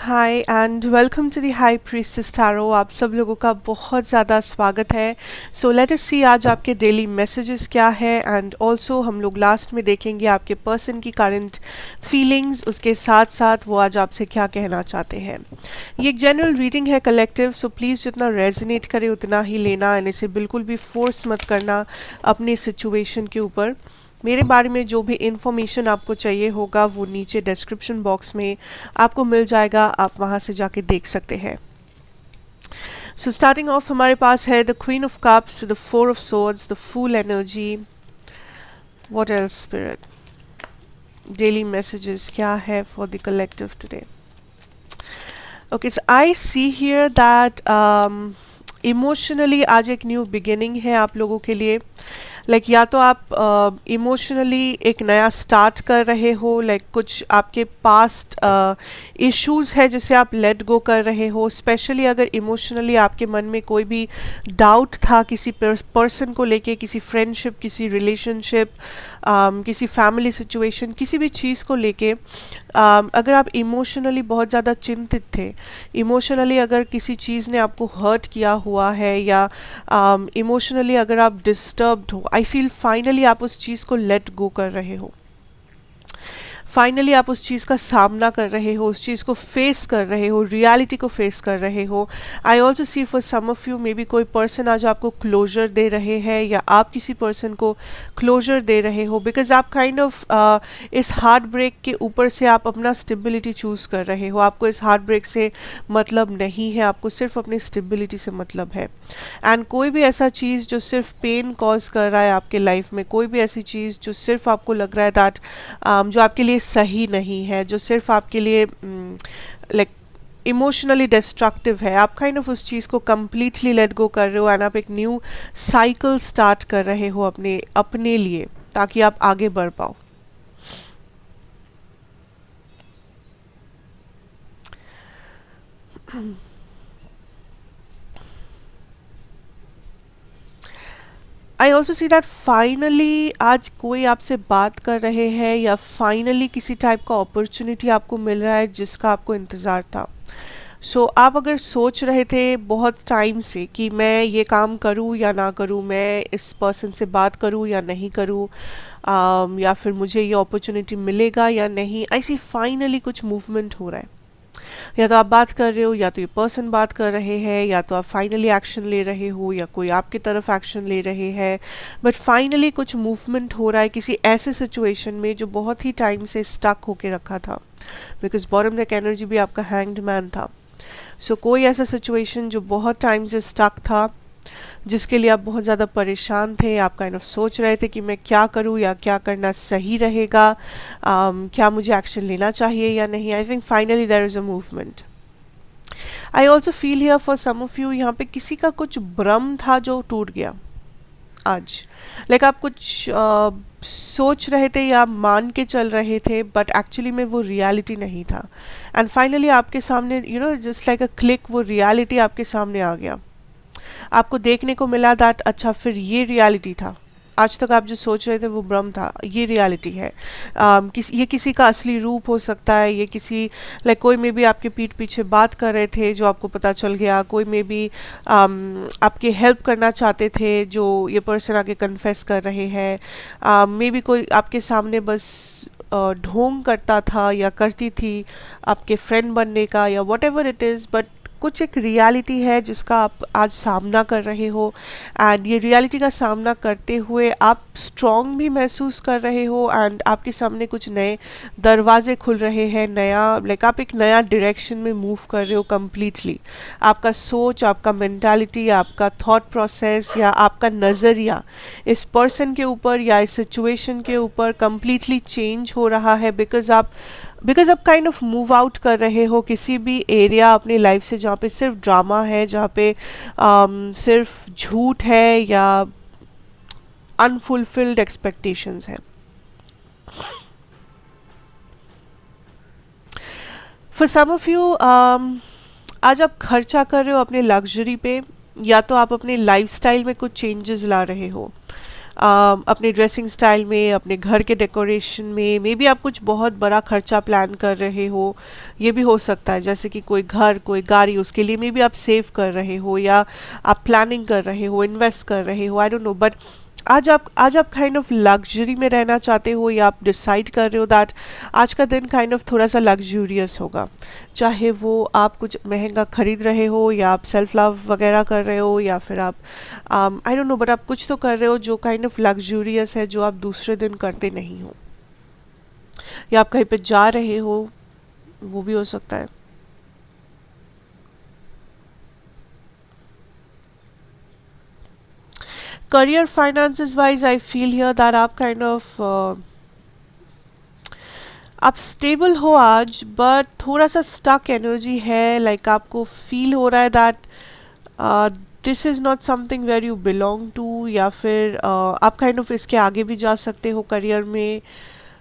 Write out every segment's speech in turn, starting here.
Hi and welcome to the high priestess tarot. आप सब लोगों का बहुत ज़्यादा स्वागत है। सो लेट अस सी आज आपके डेली मैसेजेस क्या है एंड ऑल्सो हम लोग लास्ट में देखेंगे आपके पर्सन की करंट फीलिंग्स, उसके साथ साथ वो आज आपसे क्या कहना चाहते हैं। ये एक जनरल रीडिंग है, कलेक्टिव, सो प्लीज़ जितना रेजोनेट करे उतना ही लेना एंड इसे बिल्कुल भी फोर्स मत करना अपनी सिचुएशन के ऊपर। मेरे बारे में जो भी इंफॉर्मेशन आपको चाहिए होगा वो नीचे डिस्क्रिप्शन बॉक्स में आपको मिल जाएगा, आप वहां से जाके देख सकते हैं। सो स्टार्टिंग ऑफ हमारे पास है the queen of cups, the four of swords, the fool energy. What else spirit, daily messages क्या है for the collective today. Okay, so I see here that emotionally आज एक न्यू बिगिनिंग है आप लोगों के लिए। या तो आप इमोशनली एक नया स्टार्ट कर रहे हो, कुछ आपके पास्ट इश्यूज है जिसे आप लेट गो कर रहे हो। स्पेशली अगर इमोशनली आपके मन में कोई भी डाउट था किसी पर्सन को लेके, किसी फ्रेंडशिप, किसी रिलेशनशिप, किसी फैमिली सिचुएशन, किसी भी चीज़ को लेके अगर आप इमोशनली बहुत ज़्यादा चिंतित थे, इमोशनली अगर किसी चीज़ ने आपको हर्ट किया हुआ है, या इमोशनली अगर आप डिस्टर्ब्ड हो, आई फील फाइनली आप उस चीज़ को लेट गो कर रहे हो। फाइनली आप उस चीज़ का सामना कर रहे हो, उस चीज़ को फेस कर रहे हो, रियलिटी को फेस कर रहे हो। I also see for some of you may be कोई पर्सन आज आपको क्लोजर दे रहे हैं, या आप किसी पर्सन को क्लोजर दे रहे हो, बिकॉज आप काइंड ऑफ इस हार्ट ब्रेक के ऊपर से आप अपना स्टेबिलिटी चूज कर रहे हो। आपको इस हार्ट ब्रेक से मतलब नहीं है, आपको सिर्फ अपनी स्टेबिलिटी से मतलब है। एंड कोई भी ऐसा चीज़ जो सिर्फ पेन कॉज कर रहा है आपके लाइफ में, कोई भी ऐसी चीज़ जो सिर्फ आपको लग रहा है दैट जो आपके लिए सही नहीं है, जो सिर्फ आपके लिए इमोशनली डिस्ट्रक्टिव है, आप काइंड ऑफ उस चीज़ को कंप्लीटली लेट गो कर रहे हो एंड आप एक न्यू साइकिल स्टार्ट कर रहे हो अपने अपने लिए, ताकि आप आगे बढ़ पाओ। आई ऑल्सो सी दैट फाइनली आज कोई आपसे बात कर रहे हैं, या फाइनली किसी टाइप का अपॉर्चुनिटी आपको मिल रहा है जिसका आपको इंतज़ार था। आप अगर सोच रहे थे बहुत टाइम से कि मैं ये काम करूँ या ना करूँ, मैं इस पर्सन से बात करूँ या नहीं करूँ, या फिर मुझे ये अपॉर्चुनिटी मिलेगा या नहीं, ऐसी फाइनली कुछ मूवमेंट हो रहा है। या तो आप बात कर रहे हो, या तो ये पर्सन बात कर रहे हैं, या तो आप फाइनली एक्शन ले रहे हो, या कोई आपकी तरफ एक्शन ले रहे हैं। बट फाइनली कुछ मूवमेंट हो रहा है किसी ऐसे सिचुएशन में जो बहुत ही टाइम से स्टक होके रखा था, बिकॉज बॉटम डेक एनर्जी भी आपका हैंग्ड मैन था। कोई ऐसा सिचुएशन जो बहुत टाइम से स्टक था, जिसके लिए आप बहुत ज़्यादा परेशान थे, आप काइंड ऑफ सोच रहे थे कि मैं क्या करूं या क्या करना सही रहेगा, क्या मुझे एक्शन लेना चाहिए या नहीं। I think finally there is a movement. I also feel here for some of you, यहाँ पे किसी का कुछ भ्रम था जो टूट गया आज। आप कुछ सोच रहे थे या मान के चल रहे थे, बट एक्चुअली में वो रियलिटी नहीं था। एंड फाइनली आपके सामने जस्ट लाइक अ क्लिक, वो रियलिटी आपके सामने आ गया। आपको देखने को मिला दैट अच्छा, फिर ये रियलिटी था। आज तक आप जो सोच रहे थे वो भ्रम था, ये रियलिटी है। ये किसी का असली रूप हो सकता है, ये किसी कोई में भी आपके पीठ पीछे बात कर रहे थे जो आपको पता चल गया, कोई में भी आपके हेल्प करना चाहते थे जो ये पर्सन आके कन्फेस कर रहे हैं। मे बी कोई आपके सामने बस ढोंग करता था या करती थी आपके फ्रेंड बनने का, या what ever it is, but कुछ एक रियलिटी है जिसका आप आज सामना कर रहे हो। एंड ये रियलिटी का सामना करते हुए आप स्ट्रॉन्ग भी महसूस कर रहे हो, एंड आपके सामने कुछ नए दरवाजे खुल रहे हैं, नया आप एक नया डायरेक्शन में मूव कर रहे हो कम्प्लीटली। आपका सोच, आपका मेंटालिटी, आपका थॉट प्रोसेस, या आपका नज़रिया इस पर्सन के ऊपर या इस सिचुएशन के ऊपर कम्प्लीटली चेंज हो रहा है, बिकॉज आप काइंड ऑफ मूव आउट कर रहे हो किसी भी एरिया अपनी लाइफ से जहाँ पे सिर्फ ड्रामा है, जहाँ पे सिर्फ झूठ है या अनफुलफिल्ड एक्सपेक्टेशंस है। फॉर सम ऑफ यू आज आप खर्चा कर रहे हो अपने लग्जरी पे, या तो आप अपने लाइफस्टाइल में कुछ चेंजेस ला रहे हो। अपने ड्रेसिंग स्टाइल में, अपने घर के डेकोरेशन में, मे बी आप कुछ बहुत बड़ा खर्चा प्लान कर रहे हो, ये भी हो सकता है, जैसे कि कोई घर, कोई गाड़ी, उसके लिए मे बी आप सेव कर रहे हो या आप प्लानिंग कर रहे हो, इन्वेस्ट कर रहे हो, आई डोंट नो। बट आज आप काइंड ऑफ लग्जरी में रहना चाहते हो, या आप डिसाइड कर रहे हो दैट आज का दिन काइंड ऑफ थोड़ा सा लग्जूरियस होगा, चाहे वो आप कुछ महंगा खरीद रहे हो, या आप सेल्फ लव वगैरह कर रहे हो, या फिर आप आई डोंट नो, बट आप कुछ तो कर रहे हो जो काइंड ऑफ लग्जूरियस है, जो आप दूसरे दिन करते नहीं हो, या आप कहीं पे जा रहे हो, वो भी हो सकता है। Career finances wise I feel here that आप काइंड ऑफ आप स्टेबल हो आज, बट थोड़ा सा स्टक एनर्जी है, लाइक आपको फील हो रहा है that this is not something where you belong to, या फिर आप काइंड ऑफ इसके आगे भी जा सकते हो करियर में।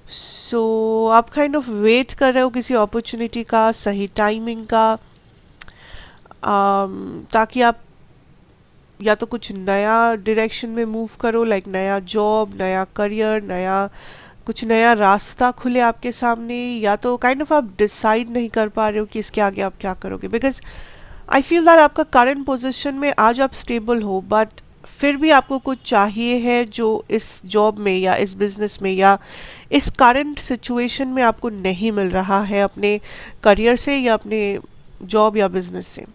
सो आप काइंड ऑफ वेट कर रहे हो किसी अपॉर्चुनिटी का, सही टाइमिंग का, ताकि आप या तो कुछ नया डायरेक्शन में मूव करो, लाइक नया जॉब, नया करियर, नया कुछ नया रास्ता खुले आपके सामने, या तो काइंड ऑफ आप डिसाइड नहीं कर पा रहे हो कि इसके आगे आप क्या करोगे। बिकॉज आई फील दैट आपका करंट पोजीशन में आज आप स्टेबल हो, बट फिर भी आपको कुछ चाहिए है जो इस जॉब में या इस बिजनेस में या इस करंट सिचुएशन में आपको नहीं मिल रहा है, अपने करियर से या अपने जॉब या बिजनेस से।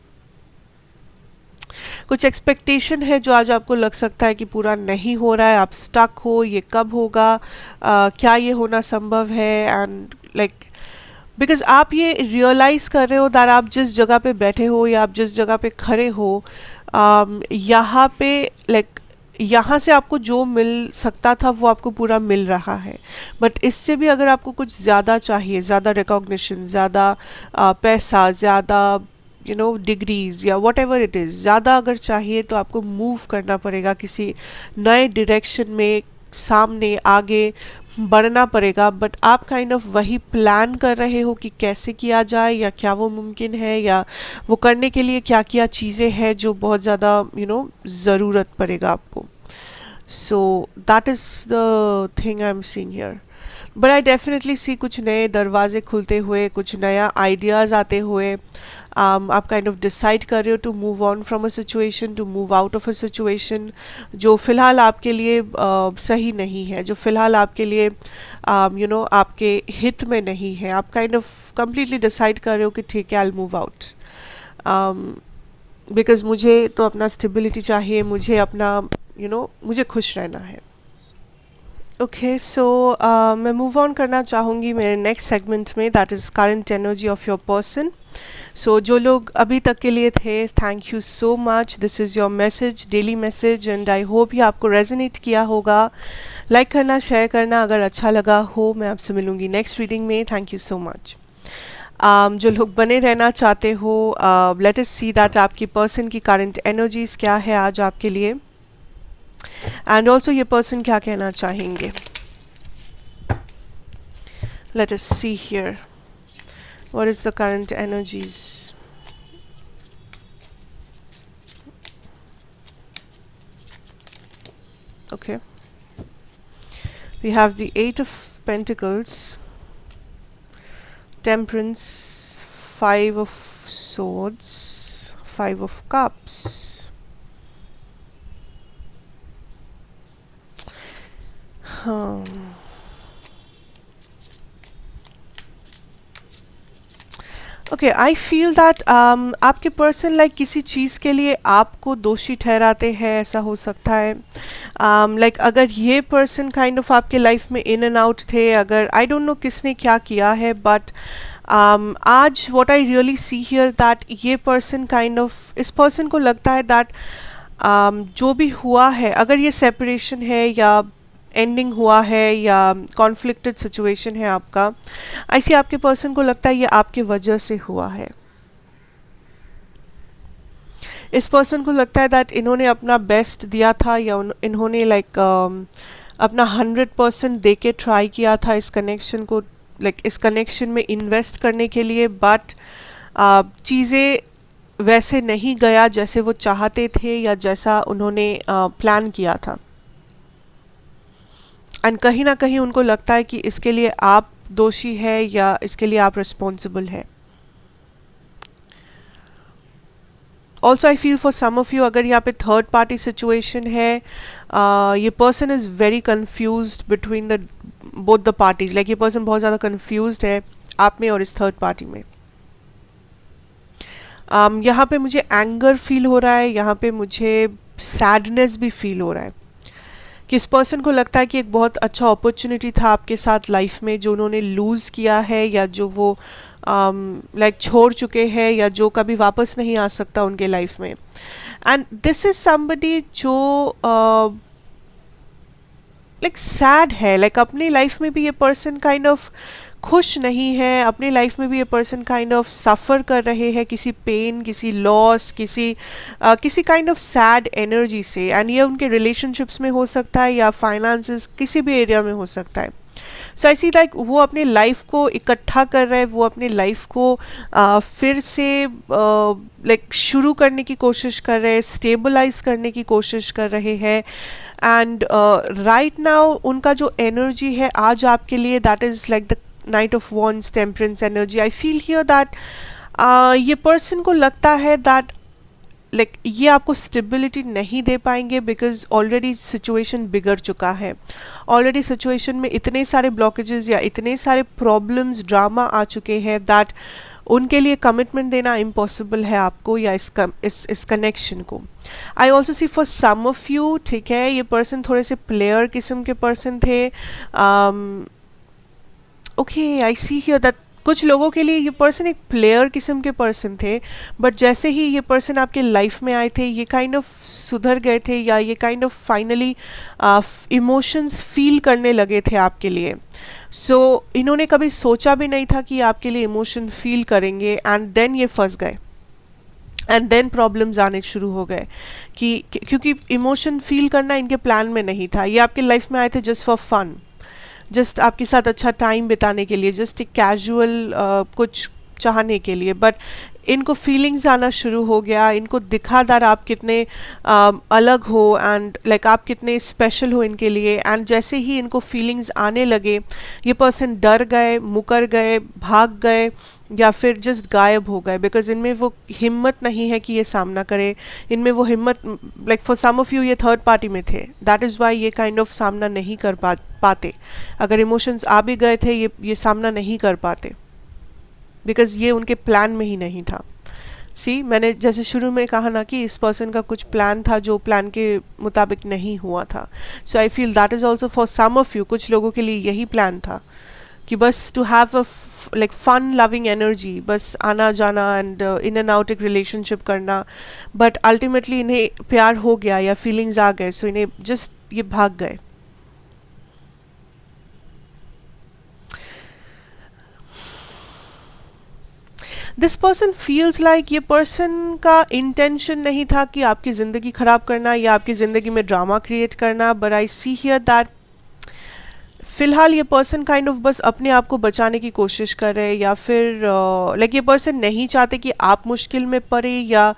कुछ एक्सपेक्टेशन है जो आज आपको लग सकता है कि पूरा नहीं हो रहा है, आप स्टक हो, ये कब होगा, क्या ये होना संभव है, एंड लाइक बिकॉज आप ये रियलाइज कर रहे हो दैट आप जिस जगह पे बैठे हो या आप जिस जगह पे खड़े हो, यहाँ पे लाइक यहाँ से आपको जो मिल सकता था वो आपको पूरा मिल रहा है, बट इससे भी अगर आपको कुछ ज़्यादा चाहिए, ज़्यादा रिकॉग्निशन, ज़्यादा पैसा, ज़्यादा डिग्रीज या वट एवर इट इज़, ज़्यादा अगर चाहिए तो आपको मूव करना पड़ेगा, किसी नए डायरेक्शन में सामने आगे बढ़ना पड़ेगा। बट आप काइंड ऑफ वही प्लान कर रहे हो कि कैसे किया जाए, या क्या वो मुमकिन है, या वो करने के लिए क्या क्या चीज़ें हैं जो बहुत ज़्यादा ज़रूरत पड़ेगा आपको। So that is the thing I am seeing here. But I definitely see कुछ नए दरवाजे खुलते हुए, कुछ नया आइडियाज़ आते हुए। आप काइंड ऑफ डिसाइड कर रहे हो to move on from a situation, to move out of a situation जो फिलहाल आपके लिए सही नहीं है, जो फिलहाल आपके लिए आपके हित में नहीं है। आप काइंड ऑफ कंप्लीटली डिसाइड कर रहे हो कि ठीक है, I will move out, because मुझे तो अपना स्टेबिलिटी चाहिए, मुझे अपना मुझे खुश रहना है। ओके, सो मैं मूव ऑन करना चाहूँगी मेरे नेक्स्ट सेगमेंट में, that is current energy of your person. So जो लोग अभी तक के लिए थे, thank you so much. This is your message, daily message, and I hope ये आपको रेजोनेट किया होगा। लाइक करना, शेयर करना अगर अच्छा लगा हो। मैं आपसे मिलूंगी नेक्स्ट रीडिंग में। Thank you so much. जो लोग बने रहना चाहते हो, लेट अस सी दैट आपकी पर्सन की करंट एनर्जीज क्या है आज आपके लिए, एंड ऑल्सो ये पर्सन क्या कहना चाहेंगे। Let us see here, what is the current energies? Okay, we have the Eight of Pentacles, Temperance, Five of Swords, Five of Cups. Okay, I feel that आपके पर्सन लाइक किसी चीज़ के लिए आपको दोषी ठहराते हैं, ऐसा हो सकता है। लाइक अगर ये पर्सन काइंड ऑफ आपके लाइफ में इन एंड आउट थे, अगर आई डोंट नो किसने क्या किया है, बट आज what I really see here that ये पर्सन काइंड ऑफ, इस पर्सन को लगता है दैट जो भी हुआ है, अगर ये सेपरेशन है या एंडिंग हुआ है या कॉन्फ्लिक्टेड सिचुएशन है आपका, ऐसे आपके पर्सन को लगता है ये आपके वजह से हुआ है। इस पर्सन को लगता है दैट इन्होंने अपना बेस्ट दिया था, या इन्होंने लाइक अपना 100% दे के ट्राई किया था इस कनेक्शन को, लाइक इस कनेक्शन में इन्वेस्ट करने के लिए, बट चीज़ें वैसे नहीं गया जैसे वो चाहते थे या जैसा उन्होंने प्लान किया था। एंड कहीं ना कहीं उनको लगता है कि इसके लिए आप दोषी है या इसके लिए आप रिस्पॉन्सिबल है। Also I feel for some of you, अगर यहाँ पे थर्ड पार्टी सिचुएशन है, ये person is very confused between the both the parties. Like ये पर्सन बहुत ज़्यादा कंफ्यूज्ड है आप में और इस थर्ड पार्टी में। यहाँ पे मुझे एंगर फील हो रहा है, यहाँ पे मुझे सैडनेस भी फील हो रहा है कि इस पर्सन को लगता है कि एक बहुत अच्छा अपॉर्चुनिटी था आपके साथ लाइफ में जो उन्होंने लूज़ किया है, या जो वो लाइक छोड़ चुके हैं, या जो कभी वापस नहीं आ सकता उनके लाइफ में। एंड दिस इज समबडी जो लाइक सैड है, लाइक अपनी लाइफ में भी ये पर्सन काइंड ऑफ खुश नहीं है, अपनी लाइफ में भी ये पर्सन काइंड ऑफ सफ़र कर रहे हैं किसी पेन, किसी लॉस, किसी काइंड ऑफ सैड एनर्जी से। एंड ये उनके रिलेशनशिप्स में हो सकता है या फाइनेंसेस, किसी भी एरिया में हो सकता है। सो आई सी लाइक वो अपनी लाइफ को इकट्ठा कर रहे हैं, वो अपनी लाइफ को फिर से लाइक शुरू करने की कोशिश कर रहे हैं, स्टेबलाइज करने की कोशिश कर रहे हैं। एंड राइट नाउ उनका जो एनर्जी है आज आपके लिए, that is like the night of wands, temperance energy. I feel here that ये पर्सन को लगता है दैट लाइक ये आपको स्टेबिलिटी नहीं दे पाएंगे, बिकॉज ऑलरेडी सिचुएशन बिगड़ चुका है। ऑलरेडी सिचुएशन में इतने सारे ब्लॉकेजेस या इतने सारे प्रॉब्लम्स, ड्रामा आ चुके हैं दैट उनके लिए कमिटमेंट देना इम्पॉसिबल है आपको या इस कनेक्शन को। I also see for some of you, ठीक है, ये पर्सन थोड़े से प्लेयर किस्म के पर्सन थे। Okay, I see here that कुछ लोगों के लिए ये पर्सन एक प्लेयर किस्म के पर्सन थे, बट जैसे ही ये पर्सन आपके लाइफ में आए थे ये काइंड ऑफ सुधर गए थे, या ये kind of finally emotions feel करने लगे थे आपके लिए। सो इन्होंने कभी सोचा भी नहीं था कि आपके लिए इमोशन फील करेंगे, एंड देन ये फंस गए, एंड देन प्रॉब्लम्स आने शुरू हो गए क्योंकि इमोशन फील करना इनके प्लान में नहीं था। ये आपके लाइफ में आए थे जस्ट फॉर फन, जस्ट आपके साथ अच्छा टाइम बिताने के लिए, जस्ट एक कैजुअल कुछ चाहने के लिए। बट इनको फीलिंग्स आना शुरू हो गया, इनको दिखा दैट आप कितने अलग हो एंड लाइक आप कितने स्पेशल हो इनके लिए। एंड जैसे ही इनको फीलिंग्स आने लगे ये पर्सन डर गए, मुकर गए, भाग गए, या फिर जस्ट गायब हो गए, बिकॉज इनमें वो हिम्मत नहीं है कि ये सामना करे। इनमें वो हिम्मत, like for some of you ये थर्ड पार्टी में थे, दैट इज़ वाई ये काइंड ऑफ सामना नहीं कर पाते। अगर इमोशंस आ भी गए थे ये सामना नहीं कर पाते, बिकॉज ये उनके प्लान में ही नहीं था। सी, मैंने जैसे शुरू में कहा ना कि इस पर्सन का कुछ प्लान था जो प्लान के मुताबिक नहीं हुआ था। So I feel that is also for some of you, कुछ लोगों के लिए यही प्लान था कि बस to have a like fun loving energy, बस आना जाना एंड इन एंड आउट एक रिलेशनशिप करना। बट अल्टीमेटली इन्हें प्यार हो गया या फीलिंग्स आ गए, सो इन्हें जस्ट ये भाग गए। दिस पर्सन फील्स लाइक ये पर्सन का इंटेंशन नहीं था कि आपकी ज़िंदगी ख़राब करना या आपकी ज़िंदगी में ड्रामा क्रिएट करना, but I see here that फिलहाल ये पर्सन काइंड ऑफ बस अपने आप को बचाने की कोशिश कर रहे हैं, या फिर लाइक ये पर्सन नहीं चाहते कि आप मुश्किल में पड़े या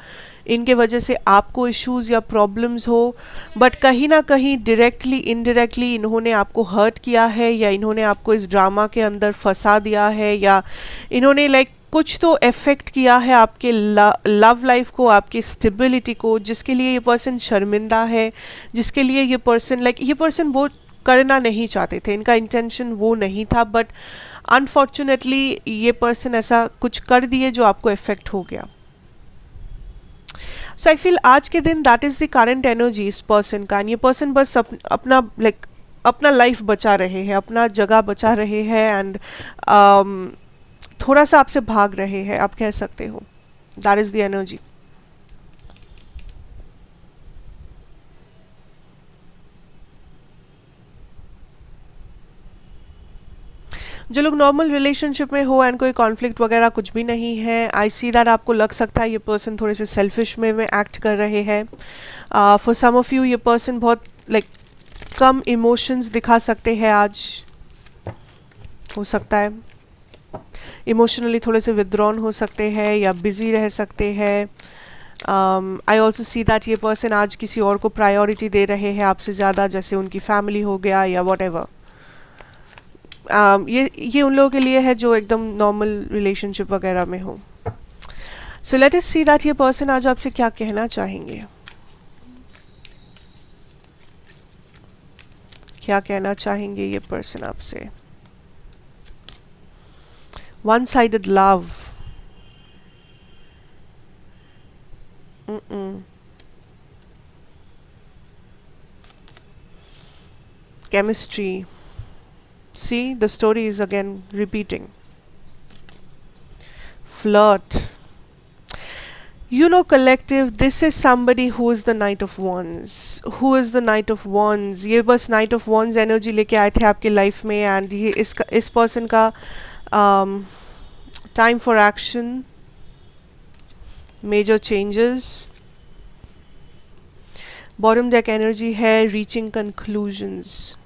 इनके वजह से आपको इश्यूज या प्रॉब्लम्स हो। बट कहीं ना कहीं डायरेक्टली इनडायरेक्टली इन्होंने आपको हर्ट किया है, या इन्होंने आपको इस ड्रामा के अंदर फंसा दिया है, या इन्होंने लाइक कुछ तो इफेक्ट किया है आपके लव लाइफ को, आपकी स्टेबिलिटी को, जिसके लिए ये पर्सन शर्मिंदा है, जिसके लिए ये पर्सन लाइक ये पर्सन वो करना नहीं चाहते थे, इनका इंटेंशन वो नहीं था, बट अनफॉर्चुनेटली ये पर्सन ऐसा कुछ कर दिए जो आपको इफेक्ट हो गया। सो आई फील आज के दिन that is the current energy इस पर्सन का। ये पर्सन बस अपना लाइक अपना लाइफ बचा रहे हैं, अपना जगह बचा रहे हैं, एंड थोड़ा सा आपसे भाग रहे हैं, आप कह सकते हो। That is the energy. जो लोग नॉर्मल रिलेशनशिप में हो एंड कोई कॉन्फ्लिक्ट वगैरह कुछ भी नहीं है, आई सी दैट आपको लग सकता है ये पर्सन थोड़े से सेल्फिश में एक्ट कर रहे हैं। फॉर सम ऑफ यू ये पर्सन बहुत लाइक कम इमोशंस दिखा सकते हैं आज, हो सकता है इमोशनली थोड़े से विथड्रॉन हो सकते हैं या बिजी रह सकते हैं। आई ऑल्सो सी दैट ये पर्सन आज किसी और को प्रायोरिटी दे रहे हैं आपसे ज़्यादा, जैसे उनकी फैमिली हो गया या वॉट एवर। ये उन लोगों के लिए है जो एकदम नॉर्मल रिलेशनशिप वगैरह में हो. So let us see that ये पर्सन आज आपसे क्या कहना चाहेंगे. क्या कहना चाहेंगे ये पर्सन आपसे. One sided love. Chemistry. See, the story is again repeating. Flirt. You know, collective, this is somebody who is the Knight of Wands. Who is the Knight of Wands? ये बस Knight of Wands energy लेके आए थे आपके life में, and ये इस person का time for action, major changes. Bottom deck energy है रीचिंग कंक्लूजन्स.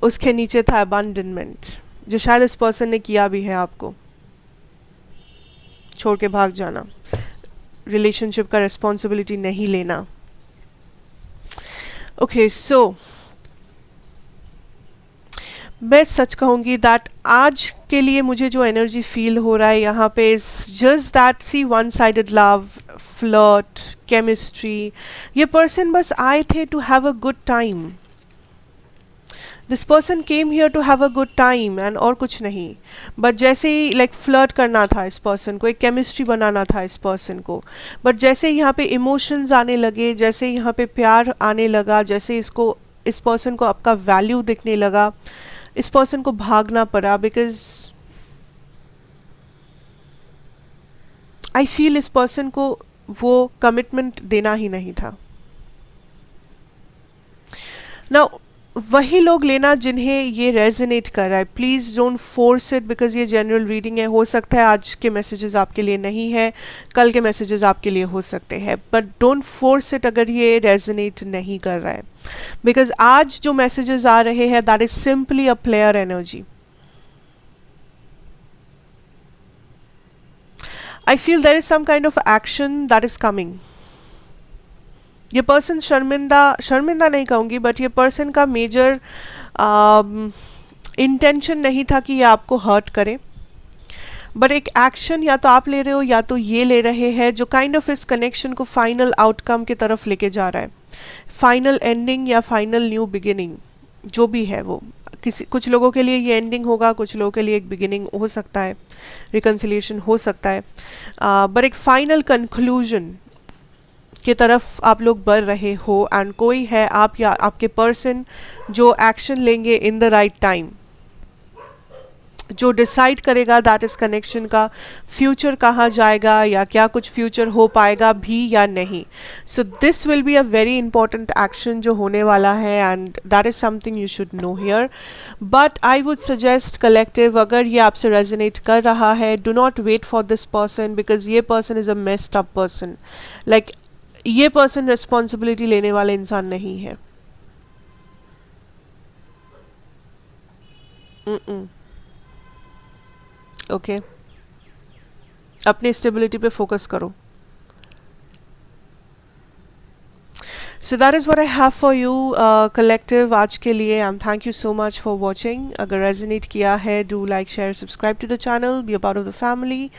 उसके नीचे था अबंडनमेंट, जो शायद इस पर्सन ने किया भी है. आपको छोड़ के भाग जाना, रिलेशनशिप का रिस्पॉन्सिबिलिटी नहीं लेना. ओके, सो मैं सच कहूंगी दैट आज के लिए मुझे जो एनर्जी फील हो रहा है यहाँ पे is just that, see, one sided love, flirt, chemistry. ये पर्सन बस आए थे to have a good time. This person came here to have a good time and और कुछ नहीं. बट जैसे ही लाइक फ्लर्ट करना था इस पर्सन को, एक केमिस्ट्री बनाना था इस पर्सन को, बट जैसे यहाँ पे इमोशंस आने लगे, जैसे यहाँ पे प्यार आने लगा, जैसे इस पर्सन को आपका वैल्यू दिखने लगा, इस पर्सन को भागना पड़ा. बिकॉज आई फील इस पर्सन को वो कमिटमेंट देना ही नहीं था. नाउ वही लोग लेना जिन्हें ये रेजोनेट कर रहा है. Please don't force it, because ये जनरल रीडिंग है. हो सकता है आज के मैसेजेस आपके लिए नहीं है, कल के मैसेजेस आपके लिए हो सकते हैं, बट डोंट फोर्स इट अगर ये रेजोनेट नहीं कर रहा है. बिकॉज आज जो मैसेजेस आ रहे हैं that is simply a player energy. I feel there is some kind of action that is coming. ये पर्सन शर्मिंदा नहीं कहूंगी, बट ये पर्सन का मेजर इंटेंशन नहीं था कि ये आपको हर्ट करे, बट एक एक्शन या तो आप ले रहे हो या तो ये ले रहे हैं, जो काइंड ऑफ इस कनेक्शन को फाइनल आउटकम की तरफ लेके जा रहा है. फाइनल एंडिंग या फाइनल न्यू बिगिनिंग जो भी है वो. कुछ लोगों के लिए ये एंडिंग होगा, कुछ लोगों के लिए एक बिगिनिंग हो सकता है, रिकन्सिलिएशन हो सकता है, बट एक फाइनल कंक्लूजन की तरफ आप लोग बढ़ रहे हो. एंड कोई है, आप या आपके पर्सन, जो एक्शन लेंगे इन द राइट टाइम, जो डिसाइड करेगा दैट इस कनेक्शन का फ्यूचर कहाँ जाएगा, या क्या कुछ फ्यूचर हो पाएगा भी या नहीं. So this will be a very important action जो होने वाला है, and that is something you should know here. But I would suggest collective, अगर ये आपसे रेजोनेट कर रहा है, do not wait for this person, because ये person is a messed up person. Like ये पर्सन रिस्पॉन्सिबिलिटी लेने वाले इंसान नहीं है. ओके, अपनी स्टेबिलिटी पे फोकस करो. So that is what I have for you collective आज के लिए. And thank you so much for watching. अगर रेजोनेट किया है, do like, share, subscribe to the channel, be a part of the family.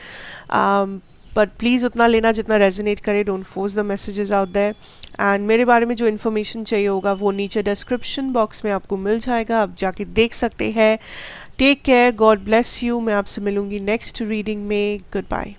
But please उतना लेना जितना resonate करे. Don't force the messages out there. And मेरे बारे में जो इन्फॉर्मेशन चाहिए होगा वो नीचे डिस्क्रिप्शन बॉक्स में आपको मिल जाएगा, आप जाके देख सकते हैं. Take care, God bless you. मैं आपसे मिलूंगी नेक्स्ट रीडिंग में. Good bye.